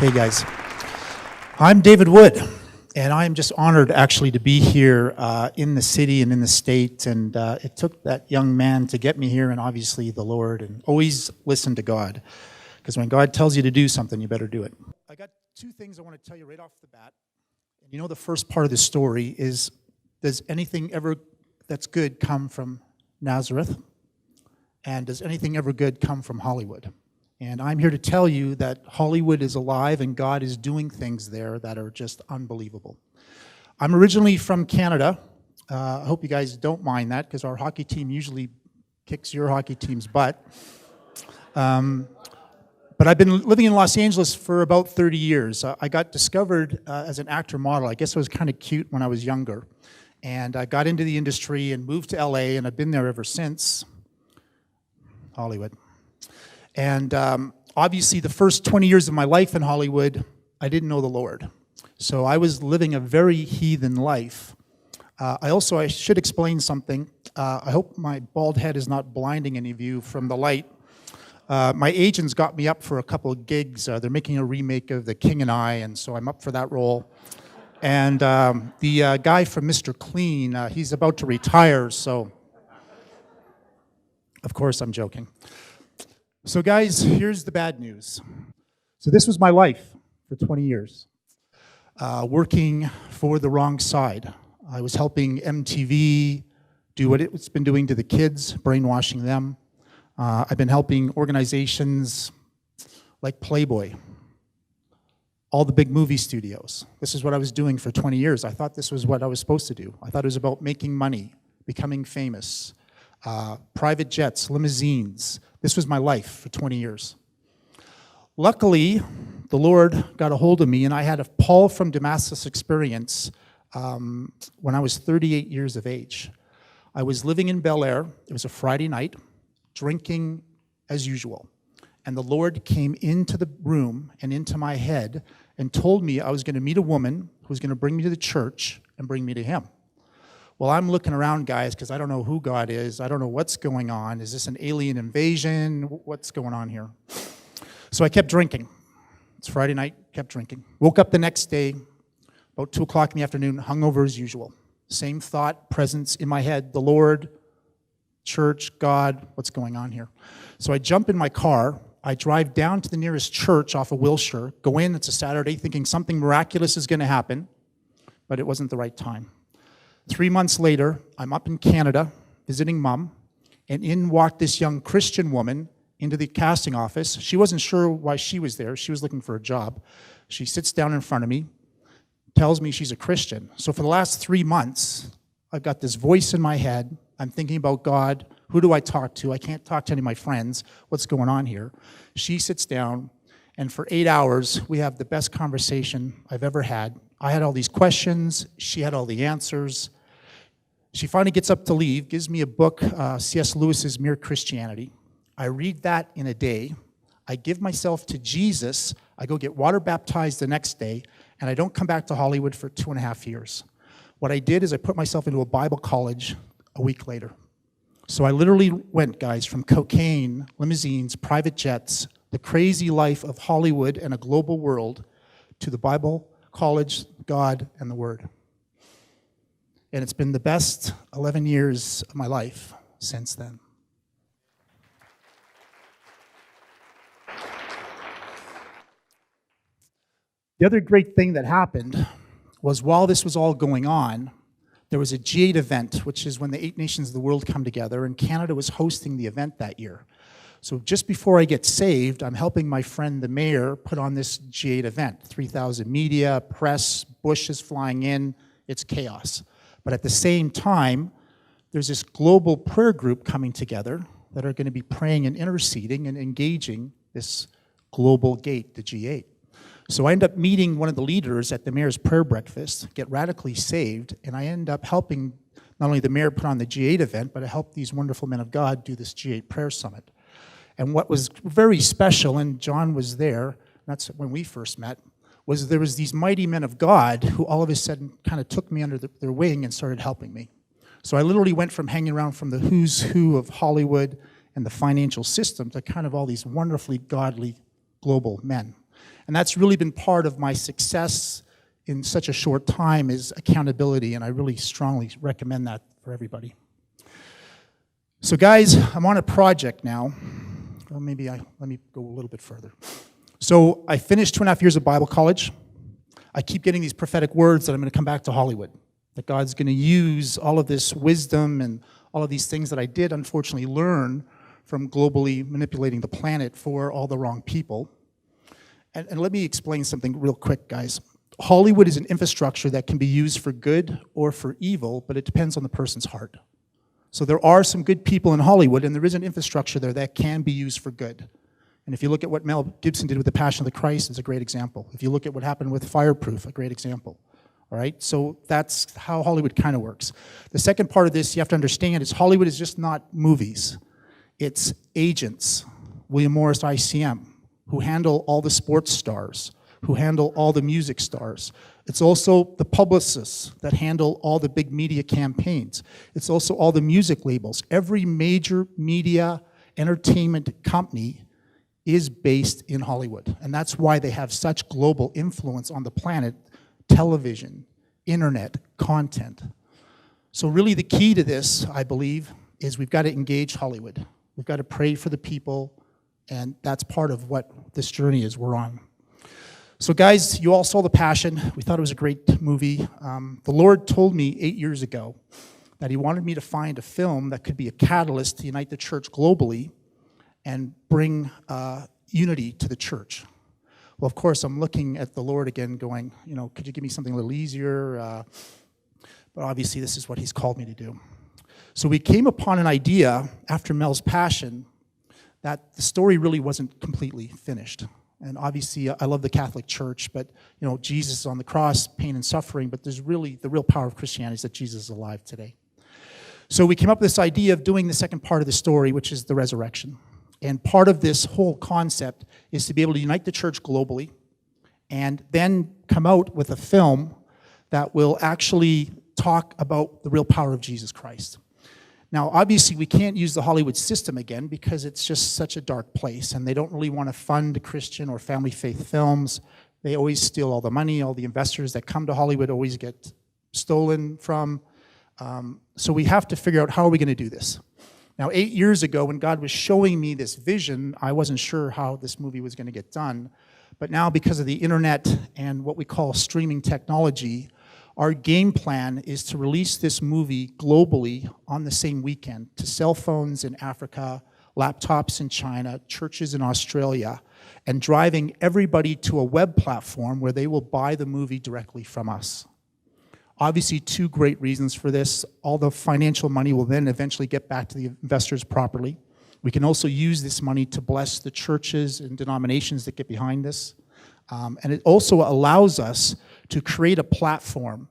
Hey guys, I'm David Wood, and I'm just honored actually to be here in the city and in the state, and it took that young man to get me here, and obviously the Lord, and always listen to God, because when God tells you to do something, you better do it. I got two things I want to tell you right off the bat. And you know the first part of the story is, does anything ever that's good come from Nazareth? And does anything ever good come from Hollywood? And I'm here to tell you that Hollywood is alive and God is doing things there that are just unbelievable. I'm originally from Canada. I hope you guys don't mind that, because our hockey team usually kicks your hockey team's butt. But I've been living in Los Angeles for about 30 years. I got discovered as an actor model. I guess I was kind of cute when I was younger. And I got into the industry and moved to LA, and I've been there ever since. Hollywood. And obviously the first 20 years of my life in Hollywood, I didn't know the Lord. So I was living a very heathen life. I should explain something. I hope my bald head is not blinding any of you from the light. My agents got me up for a couple of gigs. They're making a remake of The King and I, and so I'm up for that role. And the guy from Mr. Clean, he's about to retire, so of course I'm joking. So guys, here's the bad news. So this was my life for 20 years, working for the wrong side. I was helping MTV do what it's been doing to the kids, brainwashing them. I've been helping organizations like Playboy, all the big movie studios. This is what I was doing for 20 years. I thought this was what I was supposed to do. I thought it was about making money, becoming famous, private jets, limousines. This was my life for 20 years. Luckily, the Lord got a hold of me, and I had a Paul from Damascus experience when I was 38 years of age. I was living in Bel Air. It was a Friday night, drinking as usual. And the Lord came into the room and into my head and told me I was going to meet a woman who was going to bring me to the church and bring me to him. Well, I'm looking around, guys, because I don't know who God is. I don't know what's going on. Is this an alien invasion? What's going on here? So I kept drinking. It's Friday night, kept drinking. Woke up the next day, about 2 o'clock in the afternoon, hungover as usual. Same thought, presence in my head, the Lord, church, God, what's going on here? So I jump in my car. I drive down to the nearest church off of Wilshire, go in, it's a Saturday, thinking something miraculous is going to happen, but it wasn't the right time. 3 months later, I'm up in Canada visiting Mom, and in walked this young Christian woman into the casting office. She wasn't sure why she was there. She was looking for a job. She sits down in front of me, tells me she's a Christian. So for the last 3 months, I've got this voice in my head. I'm thinking about God. Who do I talk to? I can't talk to any of my friends. What's going on here? She sits down, and for 8 hours, we have the best conversation I've ever had. I had all these questions. She had all the answers. She finally gets up to leave, gives me a book, C.S. Lewis's Mere Christianity. I read that in a day. I give myself to Jesus. I go get water baptized the next day, and I don't come back to Hollywood for 2.5 years. What I did is I put myself into a Bible college a week later. So I literally went, guys, from cocaine, limousines, private jets, the crazy life of Hollywood and a global world, to the Bible college, God, and the Word. And it's been the best 11 years of my life since then. The other great thing that happened was, while this was all going on, there was a G8 event, which is when the 8 nations of the world come together, and Canada was hosting the event that year. So just before I get saved, I'm helping my friend, the mayor, put on this G8 event. 3,000 media, press, Bush is flying in, it's chaos. But at the same time, there's this global prayer group coming together that are going to be praying and interceding and engaging this global gate, the G8. So I end up meeting one of the leaders at the mayor's prayer breakfast, get radically saved, and I end up helping not only the mayor put on the G8 event, but I helped these wonderful men of God do this G8 prayer summit. And what was very special, and John was there, that's when we first met, was there was these mighty men of God who all of a sudden kind of took me under their wing and started helping me. So I literally went from hanging around from the who's who of Hollywood and the financial system to kind of all these wonderfully godly global men. And that's really been part of my success in such a short time is accountability, and I really strongly recommend that for everybody. So guys, I'm on a project now. Well, let me go a little bit further. So I finished 2.5 years of Bible college. I keep getting these prophetic words that I'm going to come back to Hollywood, that God's going to use all of this wisdom and all of these things that I did unfortunately learn from globally manipulating the planet for all the wrong people. And let me explain something real quick, guys. Hollywood is an infrastructure that can be used for good or for evil, but it depends on the person's heart. So there are some good people in Hollywood, and there is an infrastructure there that can be used for good. And if you look at what Mel Gibson did with The Passion of the Christ, it's a great example. If you look at what happened with Fireproof, a great example. All right, so that's how Hollywood kind of works. The second part of this you have to understand is Hollywood is just not movies. It's agents, William Morris ICM, who handle all the sports stars, who handle all the music stars. It's also the publicists that handle all the big media campaigns. It's also all the music labels. Every major media entertainment company is based in Hollywood. And that's why they have such global influence on the planet, television, internet, content. So really the key to this, I believe, is we've got to engage Hollywood. We've got to pray for the people, and that's part of what this journey is we're on. So guys, you all saw The Passion. We thought it was a great movie. The Lord told me 8 years ago that he wanted me to find a film that could be a catalyst to unite the church globally and bring unity to the church. Well, of course, I'm looking at the Lord again going, could you give me something a little easier? But obviously, this is what he's called me to do. So we came upon an idea after Mel's Passion that the story really wasn't completely finished. And obviously, I love the Catholic Church, but Jesus is on the cross, pain and suffering, but there's really, the real power of Christianity is that Jesus is alive today. So we came up with this idea of doing the second part of the story, which is the resurrection. And part of this whole concept is to be able to unite the church globally and then come out with a film that will actually talk about the real power of Jesus Christ. Now, obviously, we can't use the Hollywood system again because it's just such a dark place, and they don't really want to fund Christian or family faith films. They always steal all the money. All the investors that come to Hollywood always get stolen from. So we have to figure out how are we going to do this. Now, 8 years ago, when God was showing me this vision, I wasn't sure how this movie was going to get done. But now, because of the internet and what we call streaming technology, our game plan is to release this movie globally on the same weekend to cell phones in Africa, laptops in China, churches in Australia, and driving everybody to a web platform where they will buy the movie directly from us. Obviously, two great reasons for this. All the financial money will then eventually get back to the investors properly. We can also use this money to bless the churches and denominations that get behind this. And it also allows us to create a platform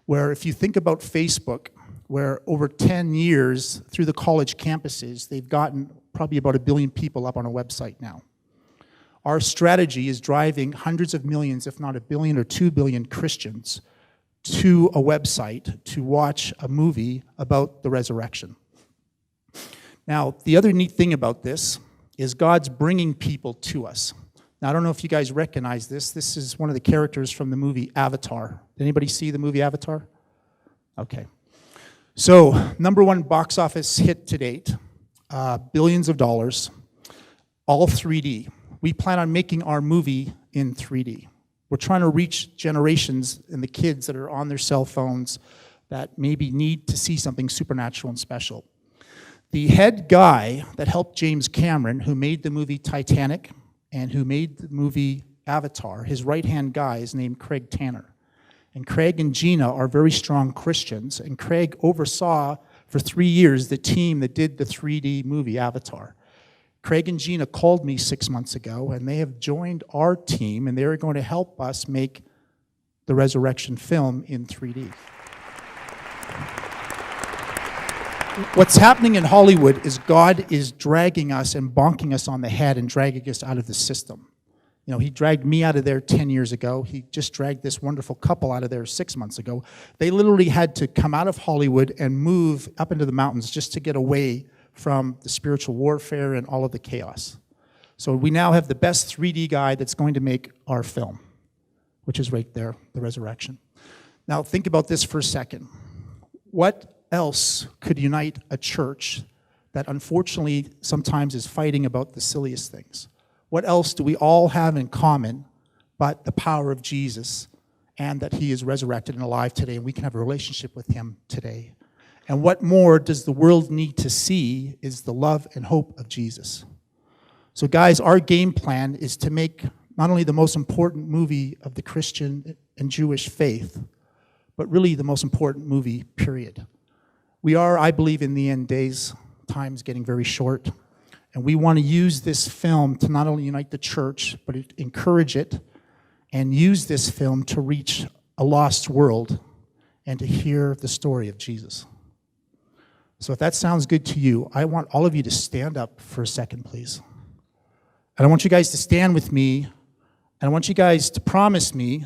where, if you think about Facebook, where over 10 years through the college campuses, they've gotten probably about 1 billion people up on a website now. Our strategy is driving hundreds of millions, if not 1 billion or 2 billion Christians to a website to watch a movie about the resurrection. Now, the other neat thing about this is God's bringing people to us. Now, I don't know if you guys recognize this. This is one of the characters from the movie Avatar. Did anybody see the movie Avatar? Okay. So, #1 box office hit to date, billions of dollars, all 3D. We plan on making our movie in 3D. We're trying to reach generations and the kids that are on their cell phones that maybe need to see something supernatural and special. The head guy that helped James Cameron, who made the movie Titanic and who made the movie Avatar, his right-hand guy is named Craig Tanner. And Craig and Gina are very strong Christians, and Craig oversaw for 3 years the team that did the 3D movie Avatar. Craig and Gina called me 6 months ago, and they have joined our team, and they're going to help us make the resurrection film in 3D. What's happening in Hollywood is God is dragging us and bonking us on the head and dragging us out of the system. He dragged me out of there 10 years ago. He just dragged this wonderful couple out of there 6 months ago. They literally had to come out of Hollywood and move up into the mountains just to get away from the spiritual warfare and all of the chaos. So we now have the best 3D guy that's going to make our film, which is right there, the resurrection. Now think about this for a second. What else could unite a church that unfortunately sometimes is fighting about the silliest things? What else do we all have in common but the power of Jesus and that he is resurrected and alive today and we can have a relationship with him today? And what more does the world need to see is the love and hope of Jesus. So guys, our game plan is to make not only the most important movie of the Christian and Jewish faith, but really the most important movie, period. We are, I believe, in the end days, time's getting very short, and we want to use this film to not only unite the church, but encourage it, and use this film to reach a lost world and to hear the story of Jesus. So if that sounds good to you, I want all of you to stand up for a second, please. And I want you guys to stand with me, and I want you guys to promise me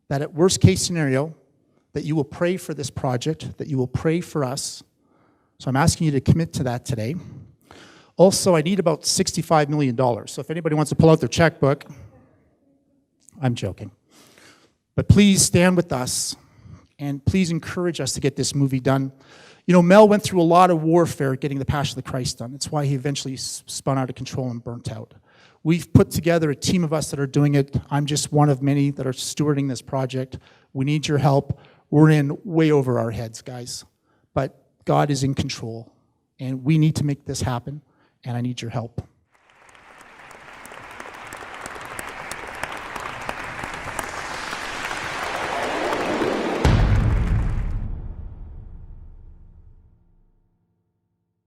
that at worst case scenario, that you will pray for this project, that you will pray for us. So I'm asking you to commit to that today. Also, I need about $65 million. So if anybody wants to pull out their checkbook, I'm joking. But please stand with us, and please encourage us to get this movie done. You know, Mel went through a lot of warfare getting the Passion of the Christ done. That's why he eventually spun out of control and burnt out. We've put together a team of us that are doing it. I'm just one of many that are stewarding this project. We need your help. We're in way over our heads, guys. But God is in control, and we need to make this happen, and I need your help.